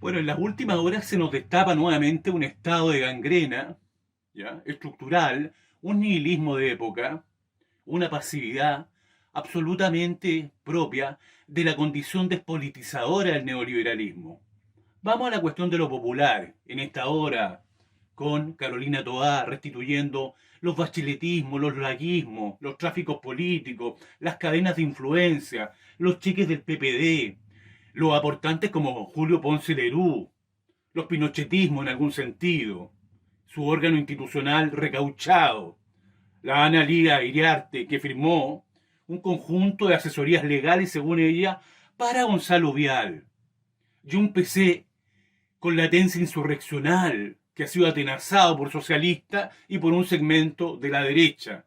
Bueno, en las últimas horas se nos destapa nuevamente un estado de gangrena, ¿ya? Estructural, un nihilismo de época, una pasividad absolutamente propia de la condición despolitizadora del neoliberalismo. Vamos a la cuestión de lo popular, en esta hora, con Carolina Toá restituyendo los bacheletismos, los laguismos, los tráficos políticos, las cadenas de influencia, los cheques del PPD, los aportantes como Julio Ponce Lerú, los pinochetismos en algún sentido, su órgano institucional recauchado, la Ana Liga Iriarte, que firmó un conjunto de asesorías legales, según ella, para Gonzalo Vial, y un PC con latencia insurreccional que ha sido atenazado por socialistas y por un segmento de la derecha.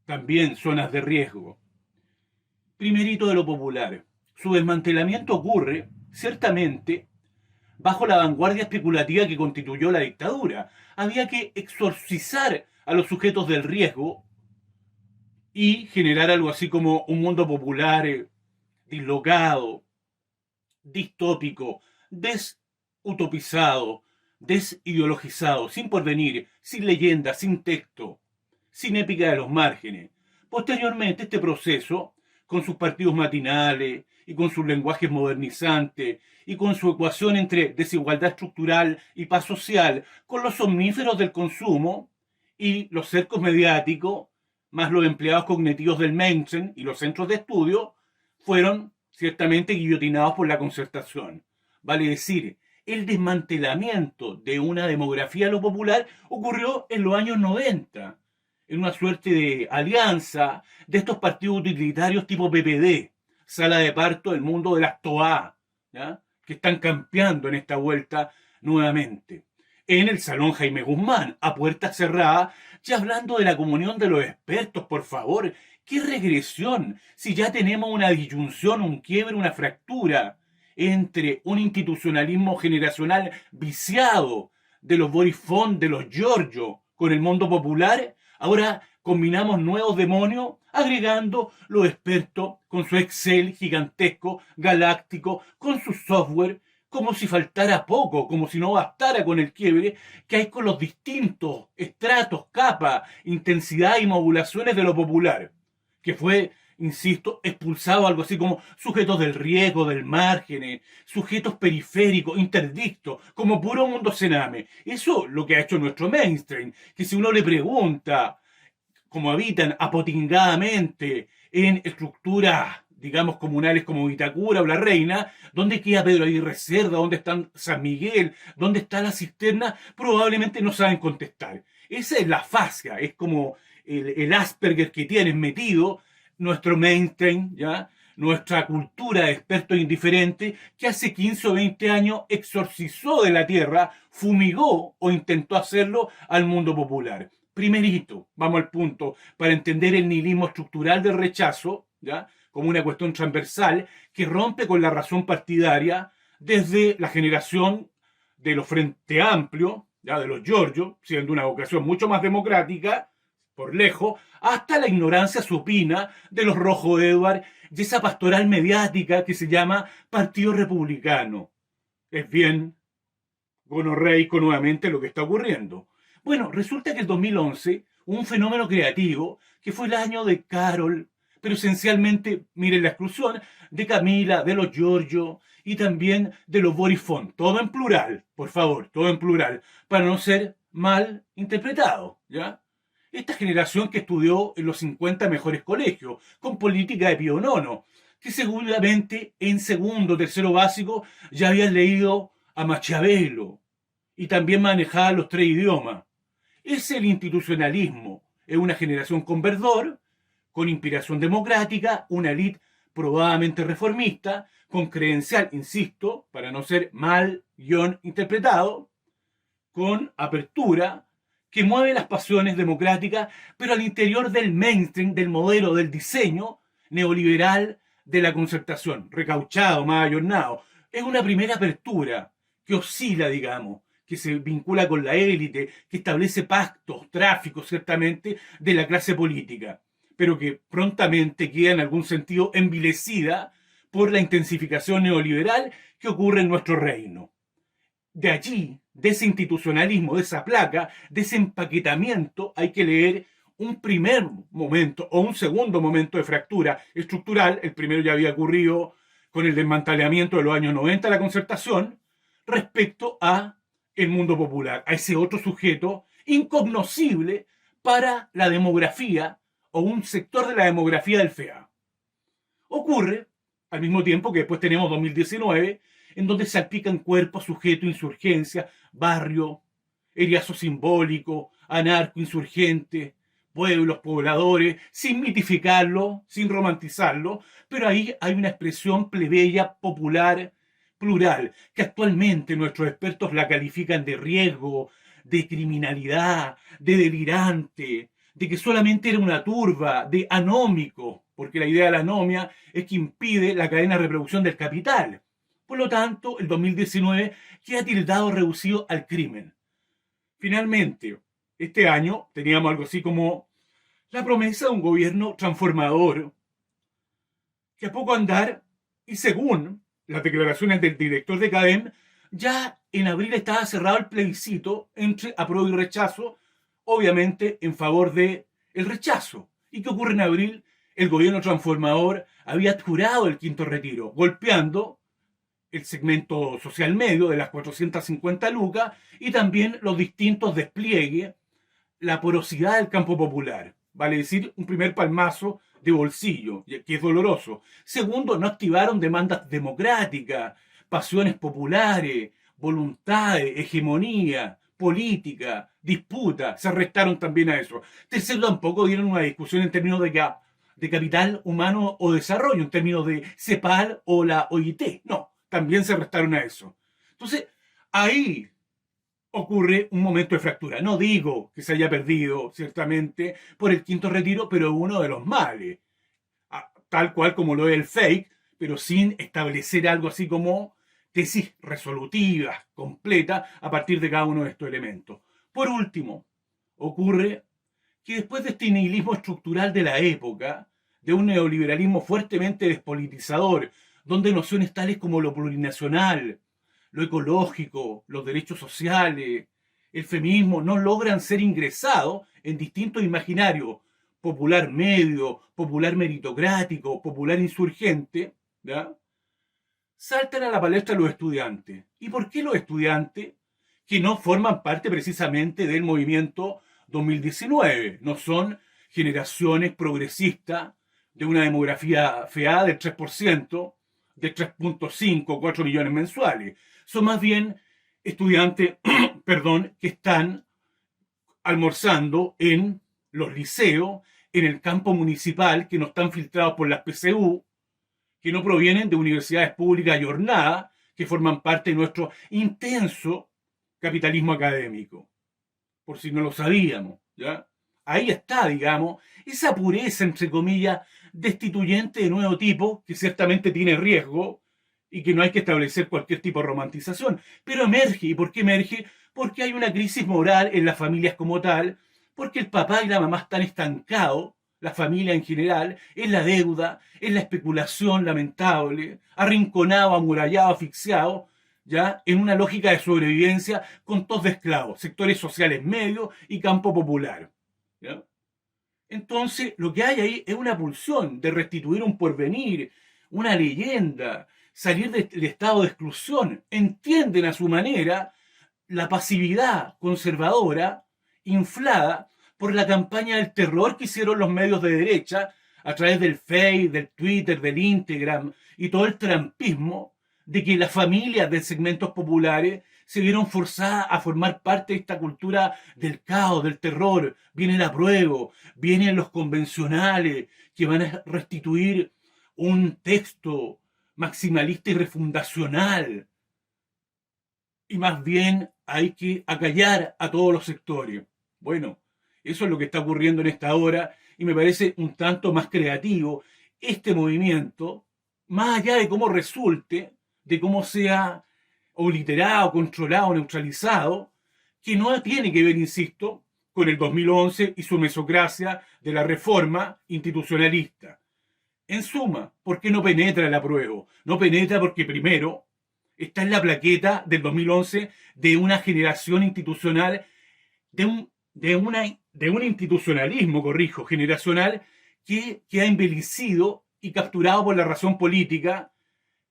También zonas de riesgo. Primerito de lo popular. Su desmantelamiento ocurre, ciertamente, bajo la vanguardia especulativa que constituyó la dictadura. Había que exorcizar a los sujetos del riesgo y generar algo así como un mundo popular dislocado, distópico, desutopizado, desideologizado, sin porvenir, sin leyenda, sin texto, sin épica de los márgenes. Posteriormente, este proceso, con sus partidos matinales y con sus lenguajes modernizantes y con su ecuación entre desigualdad estructural y paz social, con los somníferos del consumo y los cercos mediáticos, más los empleados cognitivos del mainstream y los centros de estudio, fueron ciertamente guillotinados por la concertación. Vale decir, el desmantelamiento de una demografía a lo popular ocurrió en los años 90, en una suerte de alianza de estos partidos utilitarios tipo PPD, sala de parto del mundo de las TOA, ¿ya? Que están campeando en esta vuelta nuevamente. En el Salón Jaime Guzmán, a puerta cerrada, ya hablando de la comunión de los expertos, por favor, qué regresión, si ya tenemos una disyunción, un quiebre, una fractura entre un institucionalismo generacional viciado de los Boris Font, de los Giorgio, con el mundo popular. Ahora combinamos nuevos demonios, agregando los expertos con su Excel gigantesco, galáctico, con su software, como si faltara poco, como si no bastara con el quiebre que hay con los distintos estratos, capas, intensidad y modulaciones de lo popular, que fue, insisto, expulsado algo así como sujetos del riesgo, del margen, sujetos periféricos, interdictos, como puro mundo cename. Eso es lo que ha hecho nuestro mainstream, que si uno le pregunta cómo habitan apotingadamente en estructuras, digamos, comunales como Vitacura o La Reina, ¿dónde queda Pedro Aguirre Cerda? ¿Dónde está San Miguel? ¿Dónde está la cisterna? Probablemente no saben contestar. Esa es la fascia, es como el Asperger que tienen metido nuestro mainstream, ¿ya? Nuestra cultura de expertos indiferentes que hace 15 o 20 años exorcizó de la tierra, fumigó o intentó hacerlo al mundo popular. Primerito, vamos al punto, para entender el nihilismo estructural del rechazo, ¿ya? Como una cuestión transversal que rompe con la razón partidaria desde la generación de los Frente Amplio, ya de los Giorgio, siendo una vocación mucho más democrática, por lejos, hasta la ignorancia supina de los Rojo Edward y esa pastoral mediática que se llama Partido Republicano. Es bien gonorreico nuevamente lo que está ocurriendo. Bueno, resulta que el 2011, un fenómeno creativo, que fue el año de Carol, pero esencialmente, miren la exclusión, de Camila, de los Giorgio y también de los Boris Font. Todo en plural, por favor, todo en plural, para no ser mal interpretado, ¿ya? Esta generación que estudió en los 50 mejores colegios, con política de Pío Nono, que seguramente en segundo, tercero básico ya habían leído a Machiavello y también manejaba los tres idiomas. Es el institucionalismo, es una generación con verdor, con inspiración democrática, una élite probadamente reformista, con credencial, insisto, para no ser mal guión interpretado, con apertura, que mueve las pasiones democráticas, pero al interior del mainstream, del modelo, del diseño neoliberal de la concertación, recauchado, más ayornado. Es una primera apertura que oscila, digamos, que se vincula con la élite, que establece pactos, tráficos, ciertamente, de la clase política, pero que prontamente queda en algún sentido envilecida por la intensificación neoliberal que ocurre en nuestro reino. De allí, de ese institucionalismo, de esa placa, de ese empaquetamiento, hay que leer un primer momento o un segundo momento de fractura estructural. El primero ya había ocurrido con el desmantelamiento de los años 90 de la Concertación, respecto a el mundo popular, a ese otro sujeto incognoscible para la demografía o un sector de la demografía del FEA. Ocurre al mismo tiempo que después tenemos 2019, en donde salpican cuerpos, sujeto, insurgencia, barrio, eriazo simbólico, anarco, insurgente, pueblos, pobladores, sin mitificarlo, sin romantizarlo, pero ahí hay una expresión plebeya, popular, plural, que actualmente nuestros expertos la califican de riesgo, de criminalidad, de delirante, de que solamente era una turba, de anómico, porque la idea de la anomia es que impide la cadena de reproducción del capital. Por lo tanto, el 2019 queda tildado reducido al crimen. Finalmente, este año teníamos algo así como la promesa de un gobierno transformador que a poco andar, y según las declaraciones del director de CADEM, ya en abril estaba cerrado el plebiscito entre apruebo y rechazo, obviamente en favor de el rechazo. ¿Y qué ocurre en abril? El gobierno transformador había jurado el quinto retiro, golpeando el segmento social medio de las 450 lucas y también los distintos despliegues, la porosidad del campo popular. Vale decir, un primer palmazo de bolsillo, que es doloroso. Segundo, no activaron demandas democráticas, pasiones populares, voluntades, hegemonía, política, disputa, se restaron también a eso. Tercero, tampoco dieron una discusión en términos de capital humano o desarrollo, en términos de CEPAL o la OIT. No, también se restaron a eso. Entonces, ahí ocurre un momento de fractura. No digo que se haya perdido, ciertamente, por el quinto retiro, pero uno de los males. Tal cual como lo es el fake, pero sin establecer algo así como tesis resolutivas, completas, a partir de cada uno de estos elementos. Por último, ocurre que después de este nihilismo estructural de la época, de un neoliberalismo fuertemente despolitizador, donde nociones tales como lo plurinacional, lo ecológico, los derechos sociales, el feminismo no logran ser ingresados en distintos imaginarios, popular medio, popular meritocrático, popular insurgente, ¿ya? Saltan a la palestra los estudiantes. ¿Y por qué los estudiantes? Que no forman parte precisamente del movimiento 2019, no son generaciones progresistas de una demografía FEA del 3%, de 3.5, 4 millones mensuales. Son más bien estudiantes, perdón, que están almorzando en los liceos, en el campo municipal, que no están filtrados por las PCU, que no provienen de universidades públicas y jornadas, que forman parte de nuestro intenso capitalismo académico. Por si no lo sabíamos, ¿ya? Ahí está, digamos, esa pureza, entre comillas, destituyente de nuevo tipo, que ciertamente tiene riesgo y que no hay que establecer cualquier tipo de romantización. Pero emerge. ¿Y por qué emerge? Porque hay una crisis moral en las familias como tal, porque el papá y la mamá están estancados, la familia en general, en la deuda, en la especulación lamentable, arrinconado, amurallado, asfixiado, ya en una lógica de sobrevivencia con tos de esclavos, sectores sociales medios y campo popular. ¿Ya? Entonces, lo que hay ahí es una pulsión de restituir un porvenir, una leyenda, salir del estado de exclusión. Entienden a su manera la pasividad conservadora inflada por la campaña del terror que hicieron los medios de derecha a través del Facebook, del Twitter, del Instagram y todo el trampismo de que las familias de segmentos populares se vieron forzadas a formar parte de esta cultura del caos, del terror. Viene el apruebo, vienen los convencionales que van a restituir un texto maximalista y refundacional. Y más bien hay que acallar a todos los sectores. Bueno, eso es lo que está ocurriendo en esta hora y me parece un tanto más creativo este movimiento, más allá de cómo resulte, de cómo sea obliterado, controlado, neutralizado, que no tiene que ver, insisto, con el 2011 y su mesocracia de la reforma institucionalista. En suma, ¿por qué no penetra el apruebo? No penetra porque primero está en la plaqueta del 2011 de una generación institucional, de un institucionalismo, corrijo, generacional, que ha envilecido y capturado por la razón política,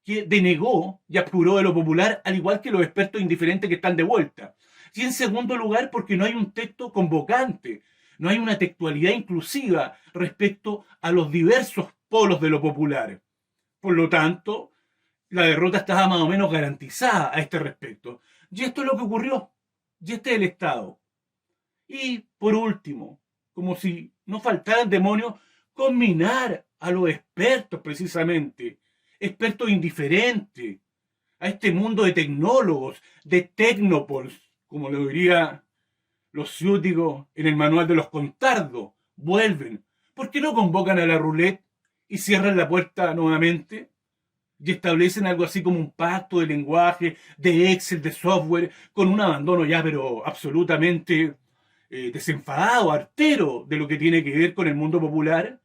que denegó y apuró de lo popular, al igual que los expertos indiferentes que están de vuelta. Y en segundo lugar, porque no hay un texto convocante, no hay una textualidad inclusiva respecto a los diversos polos de lo popular. Por lo tanto, la derrota estaba más o menos garantizada a este respecto. Y esto es lo que ocurrió. Y este es el Estado. Y por último, como si no faltaran demonios, combinar a los expertos precisamente, expertos indiferentes, a este mundo de tecnólogos, de tecnopols, como lo diría los ciúticos en el manual de los contardos, vuelven. ¿Por qué no convocan a la roulette y cierran la puerta nuevamente? Y establecen algo así como un pacto de lenguaje, de Excel, de software, con un abandono ya pero absolutamente desenfadado, artero de lo que tiene que ver con el mundo popular.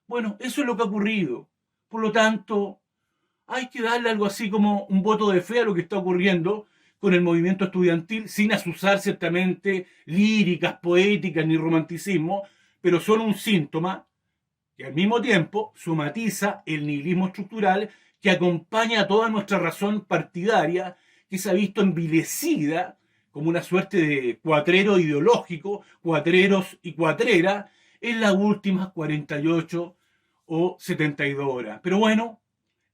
Bueno, eso es lo que ha ocurrido. Por lo tanto, hay que darle algo así como un voto de fe a lo que está ocurriendo con el movimiento estudiantil, sin asusar ciertamente líricas, poéticas ni romanticismo, pero son un síntoma que al mismo tiempo somatiza el nihilismo estructural que acompaña a toda nuestra razón partidaria, que se ha visto envilecida como una suerte de cuatrero ideológico, cuatreros y cuatreras, en las últimas 48 o 72 horas. Pero bueno,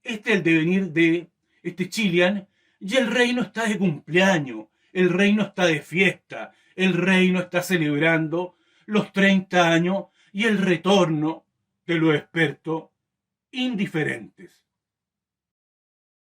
este es el devenir de este Chilean, y el reino está de cumpleaños, el reino está de fiesta, el reino está celebrando los 30 años y el retorno de los expertos indiferentes.